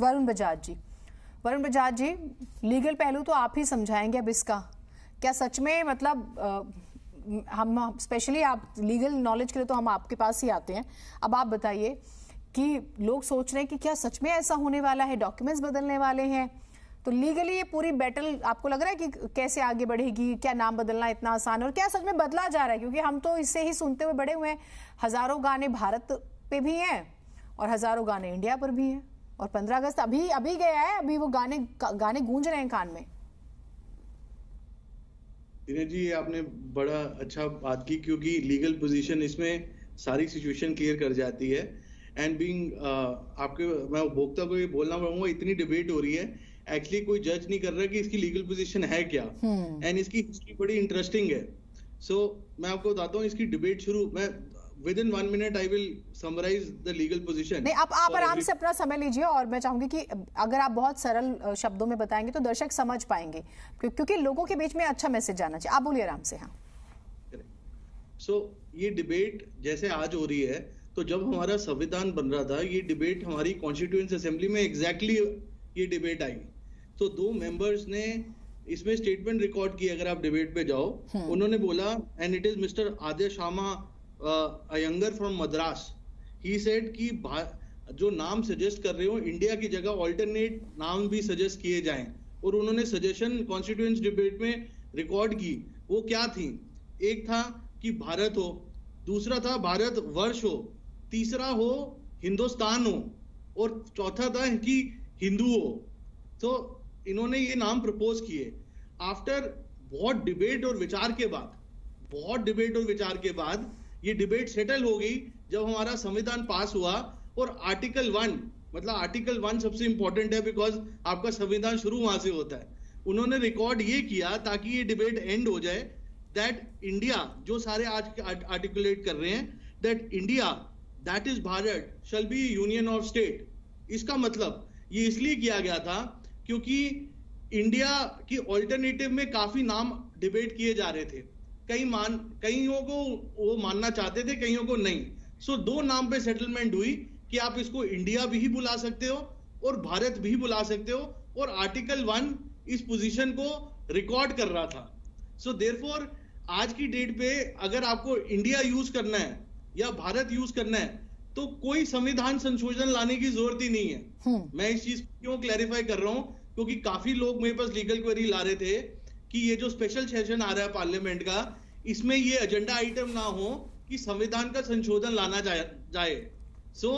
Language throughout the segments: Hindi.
वरुण बजाज जी, लीगल पहलू तो आप ही समझाएंगे अब इसका। क्या सच में मतलब हम स्पेशली आप लीगल नॉलेज के लिए तो हम आपके पास ही आते हैं। अब आप बताइए कि लोग सोच रहे हैं कि क्या सच में ऐसा होने वाला है, डॉक्यूमेंट्स बदलने वाले हैं, तो लीगली ये पूरी बैटल आपको लग रहा है कि कैसे आगे बढ़ेगी? क्या नाम बदलना इतना आसान है और क्या सच में बदला जा रहा है? क्योंकि हम तो इससे ही सुनते हुए बड़े हुए हैं, हजारों गाने भारत पे भी हैं और हजारों गाने इंडिया पर भी हैं, और 15 अगस्त अभी गया है, अभी वो गाने गूंज रहे हैं कान में। दिनेश जी, आपने बड़ा अच्छा बात की, क्योंकि लीगल पोजीशन इसमें सारी सिचुएशन क्लियर कर जाती है। एंड बीइंग आपके मैं उपभोक्ता को ये बोलना चाहूंगा, इतनी डिबेट हो रही है, एक्चुअली कोई जज नहीं कर रहा कि इसकी लीगल पोजीशन है क्या। एंड इसकी हिस्ट्री बड़ी इंटरेस्टिंग है। सो मैं आपको बताता हूँ इसकी डिबेट शुरू, मैं within 1 minute I will summarise the legal position. नहीं, आप आराम से अपना समय लीजिए, और मैं चाहूंगी कि अगर आप बहुत सरल शब्दों में बताएंगे तो दर्शक समझ पाएंगे, क्योंकि लोगों के बीच में अच्छा मैसेज जाना चाहिए। आप बोलिए आराम से। हाँ, सो ये डिबेट जैसे आज हो रही है, तो जब हमारा संविधान बन रहा था, ये डिबेट हमारी कॉन्स्टिट्यूएंट असेंबली में एग्जैक्टली ये डिबेट आई। तो 2 मेंबर्स ने इसमें स्टेटमेंट रिकॉर्ड की, अगर आप डिबेट पे जाओ, उन्होंने बोला, and it is mister Aditya Sharma Iyengar from Madras, he said कि जो नाम सजेस्ट कर रहे हो, इंडिया की जगह ऑल्टरनेट नाम भी सजेस्ट किए जाएं। और उन्होंने सजेशन कॉन्स्टिट्यूएंट डिबेट में रिकॉर्ड की। वो क्या थी? एक था कि भारत हो, दूसरा था भारत वर्ष हो, तीसरा हो हिंदुस्तान हो, और चौथा था कि हिंदू हो। तो इन्होंने ये नाम प्रपोज किए। आफ्टर बहुत डिबेट और विचार के बाद ये डिबेट सेटल हो गई जब हमारा संविधान पास हुआ। और आर्टिकल 1, मतलब आर्टिकल 1 सबसे इंपॉर्टेंट है, बिकॉज आपका संविधान शुरू वहां से होता है। उन्होंने रिकॉर्ड ये किया ताकि ये डिबेट एंड हो जाए, दैट इंडिया, जो सारे आज आर्टिकुलेट कर रहे हैं, that India that is Bharat shall be union of state. इसका मतलब ये इसलिए किया गया था क्योंकि इंडिया की ऑल्टरनेटिव में काफी नाम डिबेट किए जा रहे थे। कईयों को वो मानना चाहते थे, कईयों को नहीं। सो 2 नाम पे सेटलमेंट हुई कि आप इसको इंडिया भी बुला सकते हो और भारत भी बुला सकते हो, और आर्टिकल 1 इस पोजीशन को रिकॉर्ड कर रहा था। सो देयरफॉर आज की डेट पे अगर आपको इंडिया यूज करना है या भारत यूज करना है, तो कोई संविधान संशोधन लाने की जरूरत ही नहीं है। मैं इस चीज क्यों क्लैरिफाई कर रहा हूं, क्योंकि काफी लोग मेरे पास लीगल क्वेरी ला रहे थे कि ये जो स्पेशल सेशन आ रहा है पार्लियामेंट का, इसमें ये एजेंडा आइटम ना हो कि संविधान का संशोधन लाना जाए। सो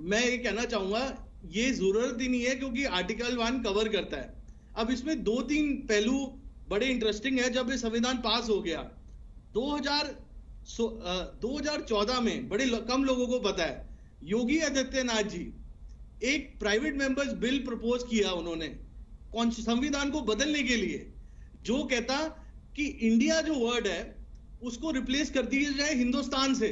मैं ये कहना चाहूंगा, ये जरूरत ही नहीं है, क्योंकि आर्टिकल 1 कवर करता है। अब इसमें 2-3 पहलू बड़े इंटरेस्टिंग है। जब ये संविधान पास हो गया 2014 में, बड़े कम लोगों को पता है, योगी आदित्यनाथ जी एक प्राइवेट मेंबर्स बिल प्रपोज किया उन्होंने संविधान को बदलने के लिए, जो कहता कि इंडिया जो वर्ड है उसको रिप्लेस कर दिया जाए हिंदुस्तान से।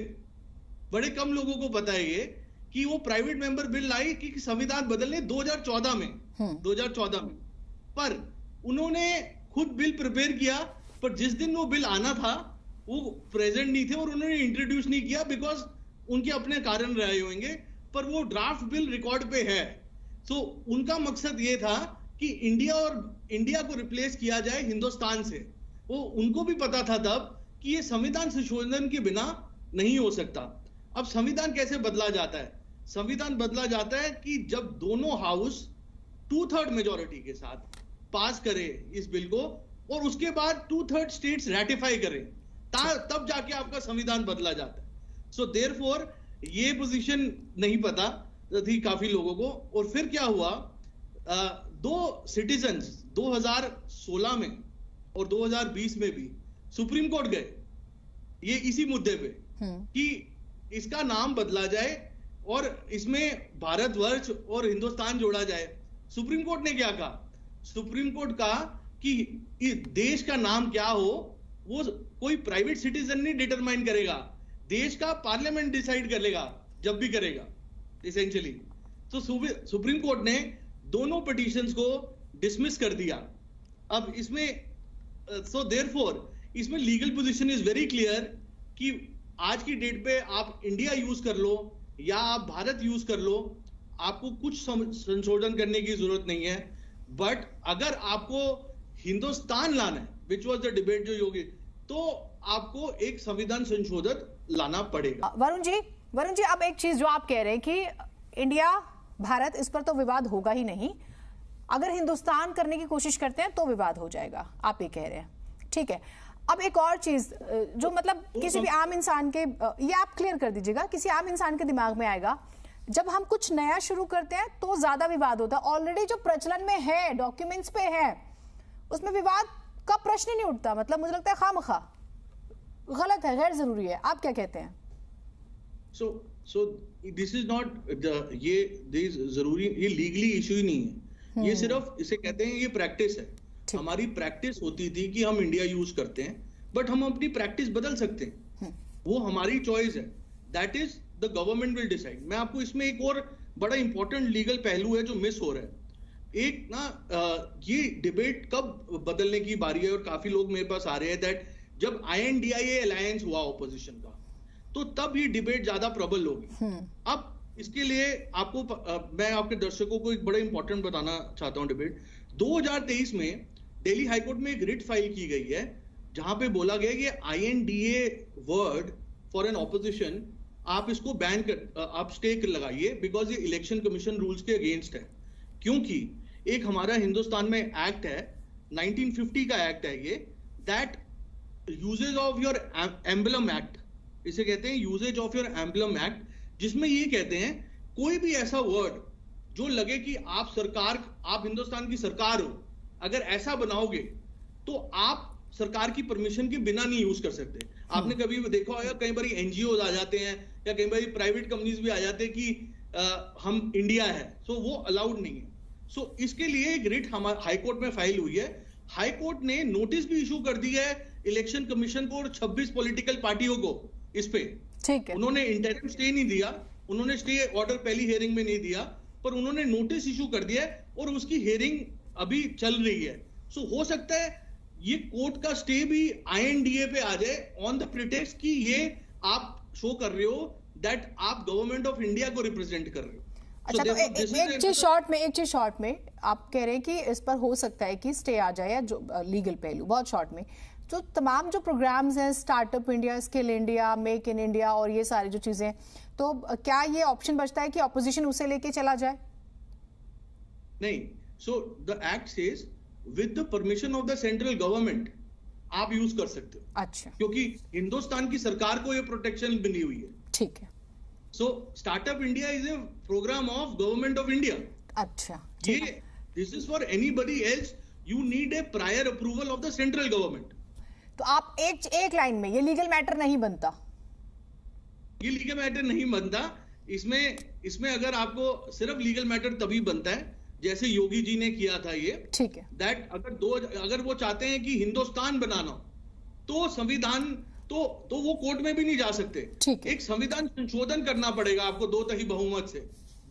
बड़े कम लोगों को पता है ये कि वो प्राइवेट मेंबर बिल लाई कि संविधान बदलने 2014 में। पर उन्होंने खुद बिल प्रिपेयर किया, पर जिस दिन वो बिल आना था वो प्रेजेंट नहीं थे और उन्होंने इंट्रोड्यूस नहीं किया, बिकॉज उनके अपने कारण रहे होंगे। पर वो ड्राफ्ट बिल रिकॉर्ड पे है। सो उनका मकसद ये था कि इंडिया को रिप्लेस किया जाए हिंदुस्तान से। वो उनको भी पता था तब कि ये संविधान संशोधन के बिना नहीं हो सकता। अब संविधान कैसे बदला जाता है? संविधान बदला जाता है कि जब दोनों हाउस 2/3 मेजॉरिटी के साथ पास करे इस बिल को, और उसके बाद 2/3 स्टेट्स रैटिफाई करें, तब जाके आपका संविधान बदला जाता है। सो देयरफॉर ये पोजीशन नहीं पता थी काफी लोगों को। और फिर क्या हुआ, 2 सिटीजन्स 2016 में और 2020 में भी सुप्रीम कोर्ट गए ये इसी मुद्दे पे कि इसका नाम बदला जाए और इसमें भारतवर्ष और हिंदुस्तान जोड़ा जाए। सुप्रीम कोर्ट ने क्या कहा? सुप्रीम कोर्ट कहा कि देश का नाम क्या हो वो कोई प्राइवेट सिटीजन नहीं डिटरमाइन करेगा, देश का पार्लियामेंट डिसाइड करेगा जब भी करेगा एसेंशियली। तो सुप्रीम कोर्ट ने दोनों पिटीशंस को डिसमिस कर दिया। अब इसमें सो देयरफॉर इसमें legal position is very clear कि आज की डेट पे आप इंडिया यूज कर लो या आप भारत यूज कर लो, आपको कुछ संशोधन करने की जरूरत नहीं है, बट अगर आपको हिंदुस्तान लाना है, विच वॉज द डिबेट जो योगी, तो आपको एक संविधान संशोधन लाना पड़ेगा। वरुण जी अब एक चीज जो आप कह रहे हैं कि इंडिया भारत इस पर तो विवाद होगा ही नहीं, अगर हिंदुस्तान करने की कोशिश करते हैं तो विवाद हो जाएगा, आप ये कह रहे हैं, ठीक है। अब एक और चीज जो मतलब किसी भी आम इंसान के, ये आप क्लियर कर दीजिएगा, किसी आम इंसान के दिमाग में आएगा जब हम कुछ नया शुरू करते हैं तो ज्यादा विवाद होता है। ऑलरेडी जो प्रचलन में है, डॉक्यूमेंट्स पे है, उसमें विवाद का प्रश्न ही नहीं उठता। मतलब मुझे लगता है खामखा गलत है, गैर जरूरी है। आप क्या कहते हैं? सो दिस इज नॉट ये जरूरी, ये लीगली इशू ही नहीं है, ये सिर्फ इसे कहते हैं ये प्रैक्टिस है। हमारी प्रैक्टिस होती थी कि हम इंडिया यूज करते हैं, बट हम अपनी प्रैक्टिस बदल सकते हैं, वो हमारी चॉइस है, that is the government will decide. मैं आपको इसमें एक और बड़ा इंपॉर्टेंट लीगल पहलू है जो मिस हो रहा है। एक ना ये डिबेट कब बदलने की बारी है, और काफी लोग मेरे पास आ रहे हैं दैट जब INDIA अलायंस हुआ ऑपोजिशन का, तो तब ही डिबेट ज्यादा प्रबल होगी। अब इसके लिए आपको मैं आपके दर्शकों को एक बड़ा इंपॉर्टेंट बताना चाहता हूं। डिबेट 2023 में दिल्ली हाईकोर्ट में एक रिट फाइल की गई है, जहां पे बोला गया कि INDA word for an opposition, आप इसको बैन कर, आप स्टे लगाइए, बिकॉज ये इलेक्शन कमीशन रूल्स के अगेंस्ट है। क्योंकि एक हमारा हिंदुस्तान में एक्ट है, 1950 का एक्ट है ये, that uses of your emblem act, इसे कहते हैं uses of your emblem act, जिसमें ये कहते हैं कोई भी ऐसा वर्ड जो लगे कि आप सरकार, आप हिंदुस्तान की सरकार हो, अगर ऐसा बनाओगे तो आप सरकार की परमिशन के बिना नहीं यूज कर सकते। आपने कभी देखा होगा, कई बार NGO आ जाते हैं या कई बार प्राइवेट कंपनीज भी आ जाते हैं कि हम इंडिया है, सो वो अलाउड नहीं है। सो इसके लिए एक रिट हमारे हाईकोर्ट में फाइल हुई है। हाईकोर्ट ने नोटिस भी इशू कर दिया है इलेक्शन कमीशन को और 26 पॉलिटिकल पार्टियों को इस पे। ठीक है, उन्होंने इंटरिम स्टे नहीं दिया, उन्होंने स्टे ऑर्डर पहली हियरिंग में नहीं दिया, पर उन्होंने नोटिस इशू कर दिया है और उसकी हियरिंग अभी चल रही है। सो हो सकता है ये कोर्ट का स्टे भी INDA पे आ जाए ऑन द प्रिटेक्स्ट कि ये आप शो कर रहे हो दैट आप गवर्नमेंट ऑफ इंडिया को रिप्रेजेंट कर रहे हो। अच्छा, तो एक चीज शॉर्ट में आप कह रहे हैं कि इस पर हो सकता है कि स्टे आ जाए, या जो लीगल पहलू बहुत शॉर्ट में, तो तमाम जो प्रोग्राम्स हैं, startup India, skill India, make in India और ये सारी जो चीजें, तो क्या ये ऑप्शन बचता है कि ऑपोजिशन उसे लेके चला जाए? नहीं, so the act says with the permission of the central government आप यूज कर सकते हो। अच्छा, क्योंकि हिंदुस्तान की सरकार को ये प्रोटेक्शन मिली हुई है। ठीक है। So startup India is a programme of government of India. अच्छा, ये this is for anybody else, you need a prior approval of the central government. तो आप एक लाइन में, ये लीगल मैटर नहीं बनता, ये लीगल मैटर नहीं बनता। इसमें अगर आपको सिर्फ लीगल मैटर तभी बनता है जैसे योगी जी ने किया था ये, ठीक है, दैट अगर वो चाहते हैं कि हिंदुस्तान बनाना तो संविधान तो वो कोर्ट में भी नहीं जा सकते। ठीक है, एक संविधान संशोधन करना पड़ेगा आपको 2/3 बहुमत से।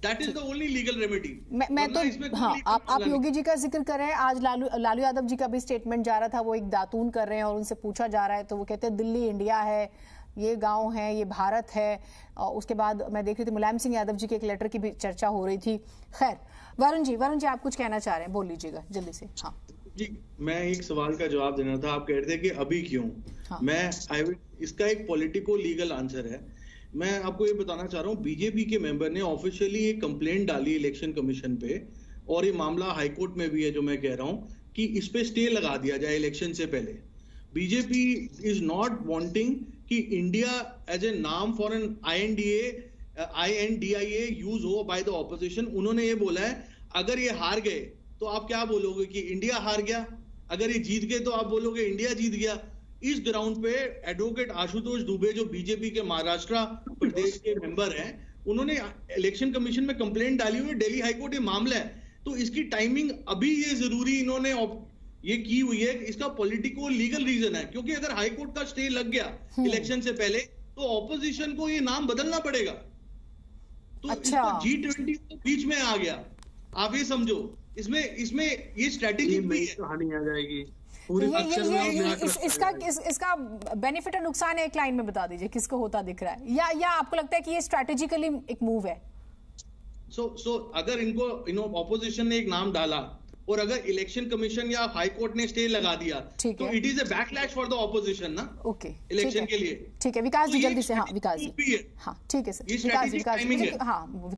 That is the only legal remedy. मैं तो हाँ, आप योगी जी का जिक्र कर रहे हैं। आज लालू यादव जी का भी स्टेटमेंट जा रहा था, वो एक दातून कर रहे हैं और उनसे पूछा जा रहा है, तो वो कहते हैं दिल्ली इंडिया है, ये गांव है, ये भारत है। और उसके बाद मैं देख रही थी मुलायम सिंह यादव जी के एक लेटर की भी चर्चा हो रही थी। खैर, वरुण जी आप कुछ कहना चाह रहे हैं, बोल लीजिएगा जल्दी से। हाँ जी, मैं एक सवाल का जवाब देना था। आप कह रहे थे कि अभी क्यों? हाँ। इसका एक पॉलिटिको लीगल आंसर है। मैं आपको ये बताना चाह रहा हूँ, बीजेपी के मेंबर ने ऑफिशियली एक कंप्लेंट डाली इलेक्शन कमीशन पे, और ये मामला हाईकोर्ट में भी है, जो मैं कह रहा हूँ कि इस पे स्टे लगा दिया जाए इलेक्शन से पहले। बीजेपी इज नॉट वांटिंग कि इंडिया एज ए नाम फॉर एन INDIA यूज हो बाय द ऑपोजिशन। उन्होंने ये बोला है अगर ये हार गए तो आप क्या बोलोगे कि इंडिया हार गया, अगर ये जीत गए तो आप बोलोगे इंडिया जीत गया। इस ग्राउंड पे एडवोकेट आशुतोष दुबे, जो बीजेपी के महाराष्ट्र प्रदेश के मेंबर हैं, उन्होंने इलेक्शन कमीशन में कंप्लेंट डाली हुई है। दिल्ली हाईकोर्ट ये मामला है, तो इसकी टाइमिंग अभी ये जरूरी इन्होंने ये की हुई है। इसका पॉलिटिको लीगल रीजन है, क्योंकि अगर हाईकोर्ट का स्टे लग गया इलेक्शन से पहले तो ऑपोजिशन को ये नाम बदलना पड़ेगा। तो अच्छा, G20 बीच में आ गया, आप ये समझो। इसमें ये स्ट्रेटेजी भी है, कहानी आ जाएगी पूरी। इसका बेनिफिट और नुकसान एक लाइन में बता दीजिए, किसको होता दिख रहा है, या आपको लगता है कि ये स्ट्रेटेजिकली एक मूव है? सो अगर इनको ऑपोजिशन ने एक नाम डाला और अगर इलेक्शन कमीशन या हाई कोर्ट ने स्टे लगा दिया तो it is a backlash for the opposition ना। ओके, इलेक्शन के लिए। ठीक है विकास जी, जल्दी से। हाँ विकास जी, हाँ ठीक है सर, विकास जी, हाँ